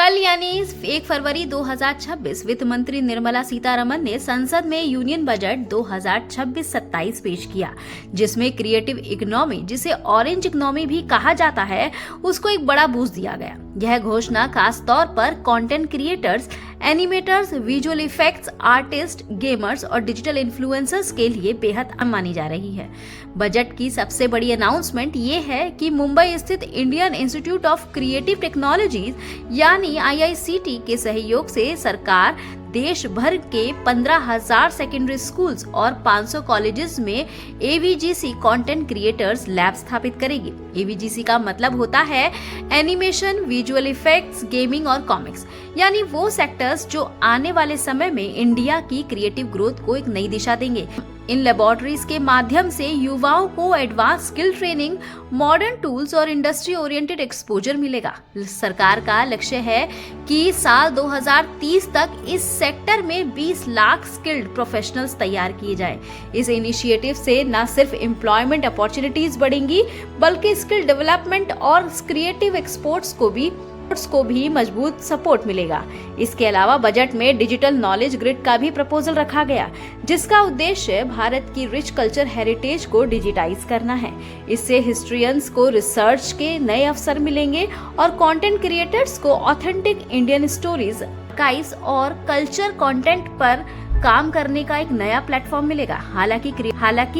कल यानी 1 फरवरी 2026 वित्त मंत्री निर्मला सीतारमण ने संसद में यूनियन बजट 2026-27 पेश किया, जिसमें क्रिएटिव इकोनॉमी, जिसे ऑरेंज इकोनॉमी भी कहा जाता है, उसको एक बड़ा बूस्ट दिया गया। यह घोषणा खास तौर पर content creators, animators, visual effects artist, gamers और डिजिटल इन्फ्लुएंसर्स के लिए बेहद अहम मानी जा रही है। बजट की सबसे बड़ी अनाउंसमेंट ये है कि मुंबई स्थित Indian institute of creative technologies यानी IICT के सहयोग से सरकार देश भर के 15,000 सेकेंडरी स्कूल्स और 500 कॉलेजेस में AVGC कंटेंट क्रिएटर्स लैब स्थापित करेगी। AVGC का मतलब होता है एनिमेशन, विजुअल इफेक्ट्स, गेमिंग और कॉमिक्स, यानी वो सेक्टर्स जो आने वाले समय में इंडिया की क्रिएटिव ग्रोथ को एक नई दिशा देंगे। इन लेबोरेटरीज के माध्यम से युवाओं को advance skill training, modern tools और इंडस्ट्री ओरिएंटेड एक्सपोजर मिलेगा। सरकार का लक्ष्य है कि साल 2030 तक इस सेक्टर में 20 लाख स्किल्ड प्रोफेशनल्स तैयार किए जाएं। इस इनिशिएटिव से न सिर्फ एम्प्लॉयमेंट अपॉर्चुनिटीज बढ़ेंगी, बल्कि स्किल डेवलपमेंट और क्रिएटिव एक्सपोर्ट्स को भी मजबूत सपोर्ट मिलेगा। इसके अलावा बजट में डिजिटल नॉलेज ग्रिड का भी प्रपोजल रखा गया, जिसका उद्देश्य भारत की रिच कल्चर हेरिटेज को डिजिटाइज करना है। इससे हिस्ट्रियंस को रिसर्च के नए अवसर मिलेंगे और कंटेंट क्रिएटर्स को ऑथेंटिक इंडियन स्टोरीज, आर्काइव्स और कल्चर कंटेंट पर काम करने का एक नया प्लेटफॉर्म मिलेगा। हालांकि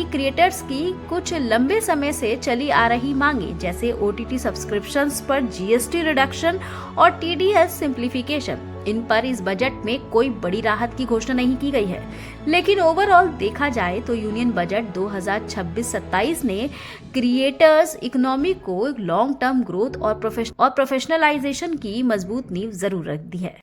क्रिएटर्स की कुछ लंबे समय से चली आ रही मांगे, जैसे OTT सब्सक्रिप्शंस पर GST रिडक्शन और TDS सिंप्लीफिकेशन, इन पर इस बजट में कोई बड़ी राहत की घोषणा नहीं की गई है। लेकिन ओवरऑल देखा जाए तो यूनियन बजट 2026-27 ने क्रिएटर्स इकोनॉमी को लॉन्ग टर्म ग्रोथ और प्रोफेशनलाइजेशन की मजबूत नींव जरूर रख दी है।